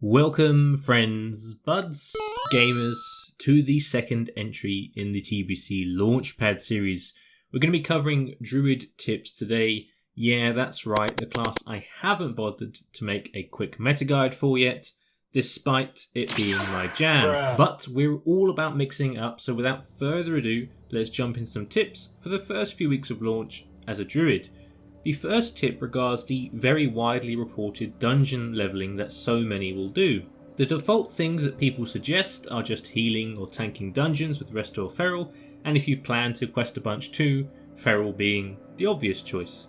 Welcome friends, buds, gamers to the second entry in the TBC Launchpad series. We're going to be covering Druid tips today. Yeah, that's right, the class I haven't bothered to make a quick meta guide for yet, despite it being my jam. But we're all about mixing up, so without further ado, let's jump in some tips for the first few weeks of launch as a Druid. The first tip regards the very widely reported dungeon levelling that so many will do. The default things that people suggest are just healing or tanking dungeons with resto or feral, and if you plan to quest a bunch too, feral being the obvious choice.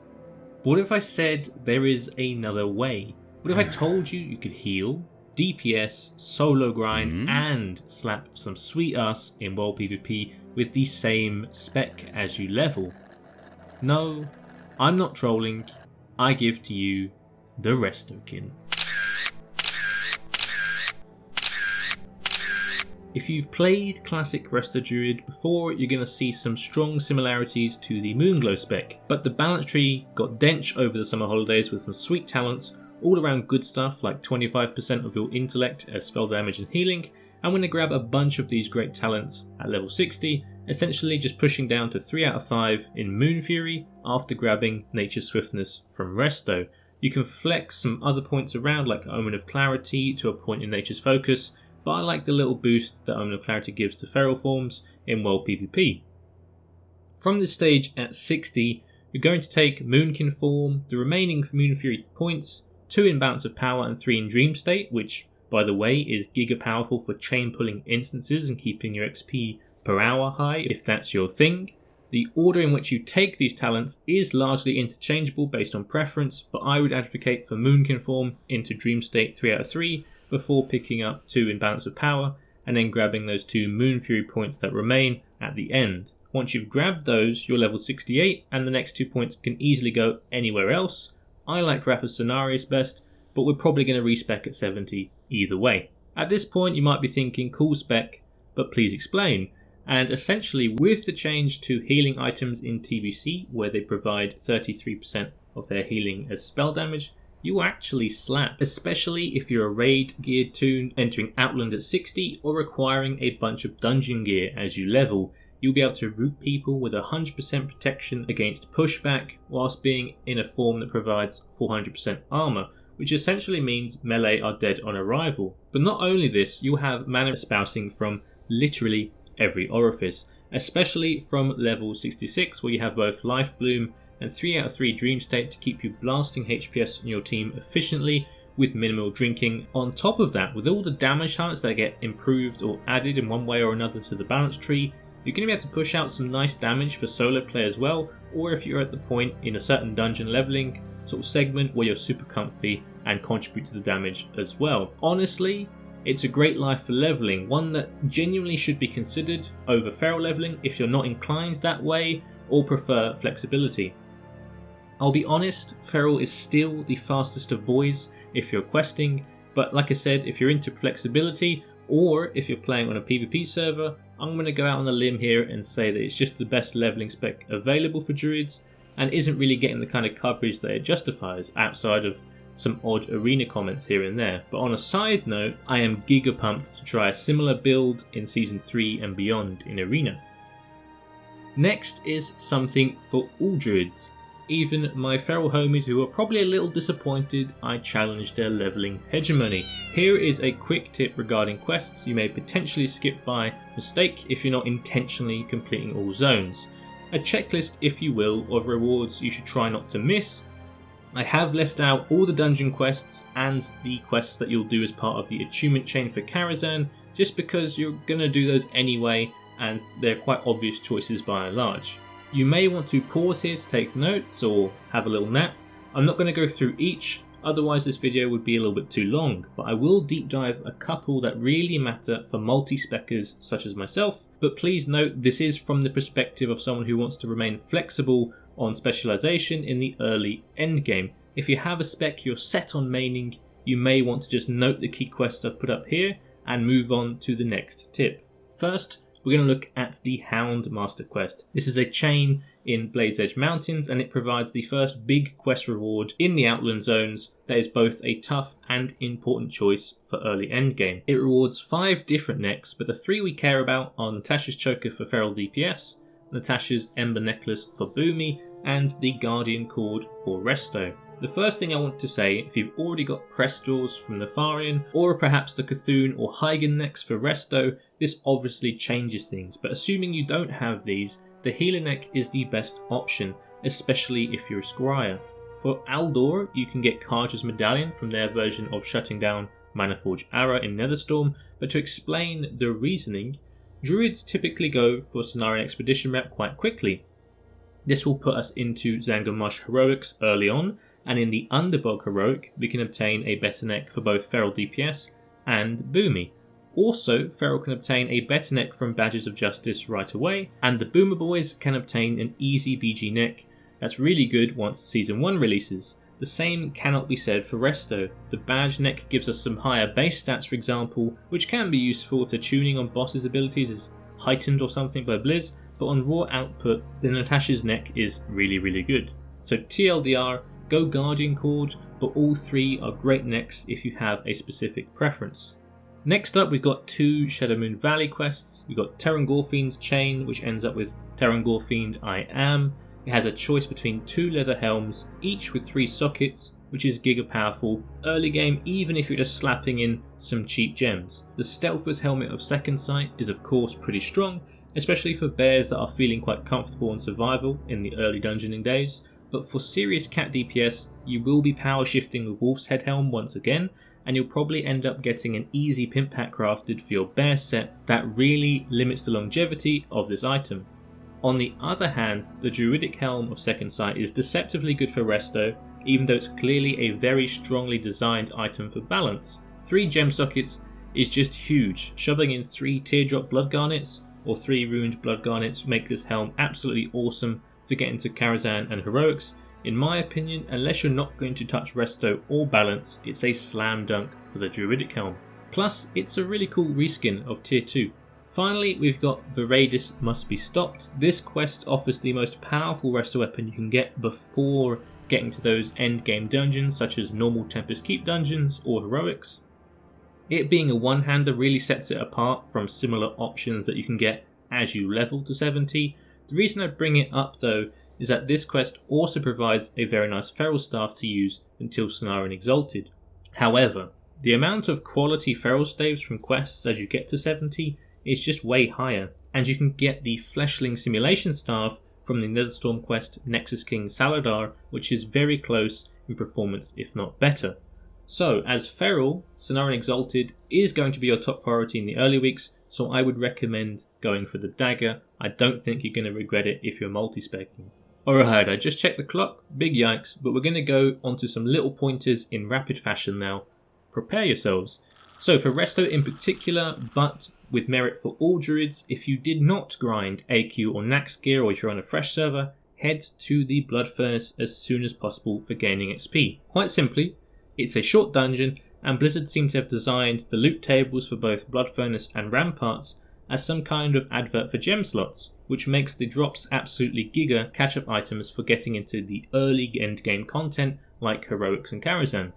But what if I said there is another way? What if I told you could heal, DPS, solo grind, and slap some sweet ass in world PvP with the same spec as you level? No, I'm not trolling, I give to you the restokin. If you've played classic Resto Druid before, you're going to see some strong similarities to the Moonglow spec, but the balance tree got dench over the summer holidays with some sweet talents, all around good stuff like 25% of your intellect as spell damage and healing. I'm going to grab a bunch of these great talents at level 60, essentially just pushing down to 3 out of 5 in Moon Fury after grabbing Nature's Swiftness from Resto. You can flex some other points around like Omen of Clarity to a point in Nature's Focus, but I like the little boost that Omen of Clarity gives to feral forms in world PvP. From this stage at 60, you're going to take Moonkin form, the remaining Moon Fury points, 2 in Balance of Power and 3 in Dream State, which by the way is giga powerful for chain pulling instances and keeping your XP per hour high if that's your thing. The order in which you take these talents is largely interchangeable based on preference, but I would advocate for Moonkin form into Dream State 3 out of 3 before picking up 2 in Balance of Power and then grabbing those 2 Moon Fury points that remain at the end. Once you've grabbed those, you're level 68 and the next 2 points can easily go anywhere else. I like Rapid Scenarios best, but we're probably going to respec at 70 either way. At this point you might be thinking cool spec, but please explain. And essentially with the change to healing items in TBC where they provide 33% of their healing as spell damage, you actually slap, especially if you're a raid geared toon entering Outland at 60 or requiring a bunch of dungeon gear as you level. You'll be able to root people with 100% protection against pushback whilst being in a form that provides 400% armor, which essentially means melee are dead on arrival. But not only this, you'll have mana espousing from literally every orifice, especially from level 66 where you have both Life Bloom and 3 out of 3 Dream State to keep you blasting HPS on your team efficiently with minimal drinking. On top of that, with all the damage talents that get improved or added in one way or another to the balance tree, you're going to be able to push out some nice damage for solo play as well, or if you're at the point in a certain dungeon leveling sort of segment where you're super comfy and contribute to the damage as well. Honestly, it's a great life for leveling, one that genuinely should be considered over feral leveling if you're not inclined that way or prefer flexibility. I'll be honest, feral is still the fastest of boys if you're questing, but like I said, if you're into flexibility or if you're playing on a PvP server, I'm going to go out on a limb here and say that it's just the best leveling spec available for druids and isn't really getting the kind of coverage that it justifies outside of some odd arena comments here and there. But on a side note, I am giga pumped to try a similar build in Season 3 and beyond in Arena. Next is something for all druids. Even my feral homies who are probably a little disappointed I challenged their leveling hegemony. Here is a quick tip regarding quests you may potentially skip by mistake if you're not intentionally completing all zones. A checklist, if you will, of rewards you should try not to miss. I have left out all the dungeon quests and the quests that you'll do as part of the attunement chain for Karazhan, just because you're going to do those anyway and they're quite obvious choices by and large. You may want to pause here to take notes or have a little nap. I'm not going to go through each, otherwise this video would be a little bit too long, but I will deep dive a couple that really matter for multi-speccers such as myself. But please note this is from the perspective of someone who wants to remain flexible on specialization in the early endgame. If you have a spec you're set on maining, you may want to just note the key quests I've put up here and move on to the next tip. First, we're going to look at the Hound Master quest. This is a chain in Blade's Edge Mountains, and it provides the first big quest reward in the Outland Zones that is both a tough and important choice for early endgame. It rewards 5 different necks, but the 3 we care about are Natasha's Choker for Feral DPS, Natasha's Ember Necklace for Boomie, and the Guardian Cord for Resto. The first thing I want to say, if you've already got Prestors from Nefarian, or perhaps the Cthulhu or Hygen necks for Resto, this obviously changes things, but assuming you don't have these, the Healer neck is the best option, especially if you're a Scryer. For Aldor, you can get Karja's Medallion from their version of shutting down Manaforge Ara in Netherstorm, but to explain the reasoning, Druids typically go for Cenarian Expedition rep quite quickly. This will put us into Zangarmarsh Heroics early on, and in the Underbog Heroic we can obtain a better neck for both Feral DPS and Boomie. Also, Feral can obtain a better neck from Badges of Justice right away, and the Boomer Boys can obtain an easy BG neck that's really good once Season 1 releases. The same cannot be said for Resto. The Badge neck gives us some higher base stats, for example, which can be useful if the tuning on bosses' abilities is heightened or something by Blizz, but on raw output, the Natasha's neck is really good. So TLDR, go Guardian Cord, but all 3 are great necks if you have a specific preference. Next up, we've got 2 Shadowmoon Valley quests. We've got Terran Gorfiend's Chain, which ends up with Terran Gorfiend I Am. It has a choice between 2 leather helms, each with 3 sockets, which is giga powerful early game even if you're just slapping in some cheap gems. The Stealther's Helmet of Second Sight is of course pretty strong, especially for bears that are feeling quite comfortable on survival in the early dungeoning days, but for serious cat DPS you will be power shifting with Wolf's Head Helm once again, and you'll probably end up getting an easy pimp pack crafted for your bear set that really limits the longevity of this item. On the other hand, the Druidic Helm of Second Sight is deceptively good for Resto, even though it's clearly a very strongly designed item for balance. 3 gem sockets is just huge. Shoving in 3 Teardrop Blood Garnets or 3 Ruined Blood Garnets make this helm absolutely awesome for getting to Karazhan and Heroics. In my opinion, unless you're not going to touch Resto or balance, it's a slam dunk for the Druidic Helm. Plus, it's a really cool reskin of Tier 2. Finally, we've got Viradis Must Be Stopped. This quest offers the most powerful Resto weapon you can get before getting to those end game dungeons such as normal Tempest Keep dungeons or Heroics. It being a one-hander really sets it apart from similar options that you can get as you level to 70. The reason I bring it up though is that this quest also provides a very nice Feral Staff to use until Cenarian Exalted. However, the amount of quality Feral Staves from quests as you get to 70 is just way higher, and you can get the Fleshling Simulation Staff from the Netherstorm quest Nexus King Saladar, which is very close in performance if not better. So as Feral, Cenarian Exalted is going to be your top priority in the early weeks, so I would recommend going for the dagger. I don't think you're going to regret it if you're multi-specking. Alright, I just checked the clock, big yikes, but we're going to go onto some little pointers in rapid fashion now. Prepare yourselves. So for Resto in particular, but with merit for all Druids, if you did not grind AQ or Nax gear, or if you're on a fresh server, head to the Blood Furnace as soon as possible for gaining XP. Quite simply, it's a short dungeon, and Blizzard seem to have designed the loot tables for both Blood Furnace and Ramparts as some kind of advert for gem slots, which makes the drops absolutely giga catch-up items for getting into the early endgame content like Heroics and Karazhan.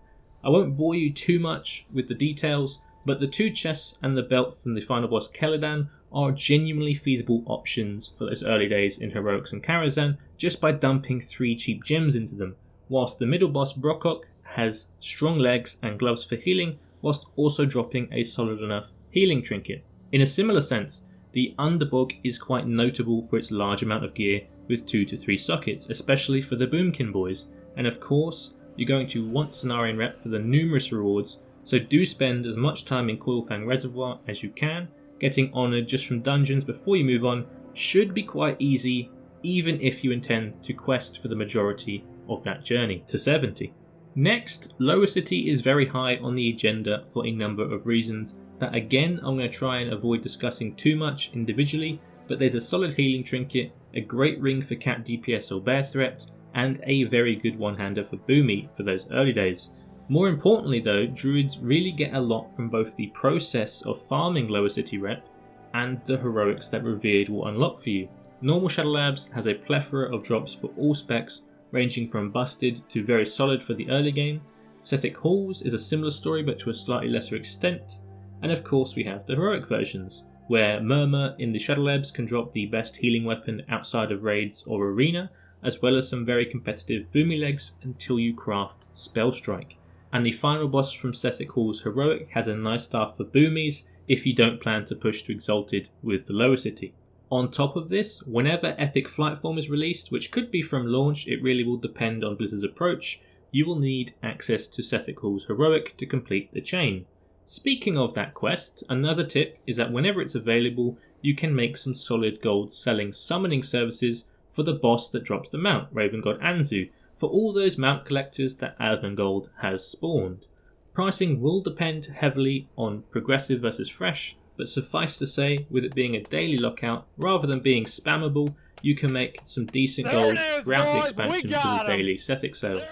I won't bore you too much with the details, but the 2 chests and the belt from the final boss Keladan are genuinely feasible options for those early days in Heroics and Karazhan just by dumping 3 cheap gems into them, whilst the middle boss Brockok has strong legs and gloves for healing, whilst also dropping a solid enough healing trinket. In a similar sense, the Underbog is quite notable for its large amount of gear with 2 to 3 sockets, especially for the Boomkin boys, and of course you're going to want Cenarian rep for the numerous rewards, so do spend as much time in Coilfang Reservoir as you can. Getting honoured just from dungeons before you move on should be quite easy, even if you intend to quest for the majority of that journey to 70. Next, Lower City is very high on the agenda for a number of reasons that again I'm going to try and avoid discussing too much individually, but there's a solid healing trinket, a great ring for cat DPS or bear threat, and a very good one-hander for Boomie for those early days. More importantly though, Druids really get a lot from both the process of farming Lower City rep and the heroics that Revered will unlock for you. Normal Shadow Labs has a plethora of drops for all specs, ranging from busted to very solid for the early game. Sethic Halls is a similar story but to a slightly lesser extent, and of course we have the heroic versions, where Murmur in the Shadow Labs can drop the best healing weapon outside of raids or arena, as well as some very competitive boomie legs until you craft Spellstrike. And the final boss from Sethic Hall's heroic has a nice staff for boomies if you don't plan to push to Exalted with the lower city. On top of this, whenever Epic Flight Form is released, which could be from launch, it really will depend on Blizzard's approach, you will need access to Sethic Hall's heroic to complete the chain. Speaking of that quest, another tip is that whenever it's available, you can make some solid gold selling summoning services for the boss that drops the mount, Raven God Anzu, for all those mount collectors that Asmongold has spawned. Pricing will depend heavily on progressive versus fresh, but suffice to say, with it being a daily lockout, rather than being spammable, you can make some decent gold throughout the expansion to the daily Sethic sale.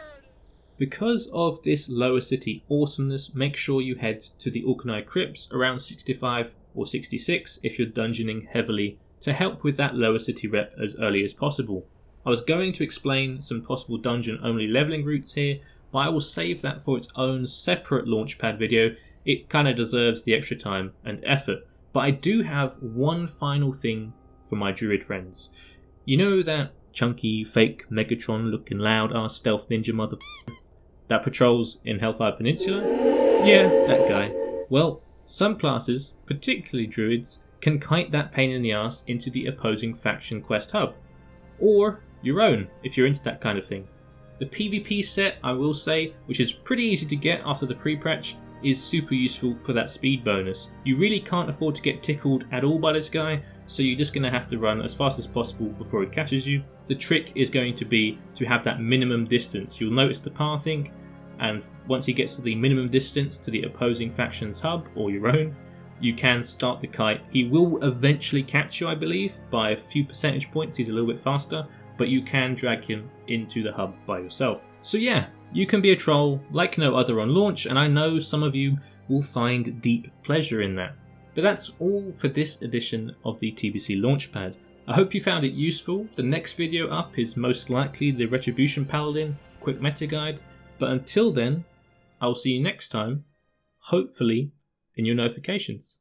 Because of this lower city awesomeness, make sure you head to the Orkanai Crypts around 65 or 66 if you're dungeoning heavily to help with that lower city rep as early as possible. I was going to explain some possible dungeon only leveling routes here, but I will save that for its own separate launchpad video. It kind of deserves the extra time and effort. But I do have one final thing for my Druid friends. You know that chunky, fake, Megatron looking loud ass stealth ninja motherfucker that patrols in Hellfire Peninsula? Yeah, that guy. Well, some classes, particularly Druids, can kite that pain in the ass into the opposing faction quest hub. Or your own, if you're into that kind of thing. The PvP set, I will say, which is pretty easy to get after the pre-patch, is super useful for that speed bonus. You really can't afford to get tickled at all by this guy, so you're just going to have to run as fast as possible before he catches you. The trick is going to be to have that minimum distance. You'll notice the pathing, and once he gets to the minimum distance to the opposing faction's hub, or your own, you can start the kite. He will eventually catch you, I believe, by a few percentage points. He's a little bit faster, but you can drag him into the hub by yourself. So yeah, you can be a troll like no other on launch, and I know some of you will find deep pleasure in that. But that's all for this edition of the TBC Launchpad. I hope you found it useful. The next video up is most likely the Retribution Paladin quick meta guide, but until then, I'll see you next time, hopefully in your notifications.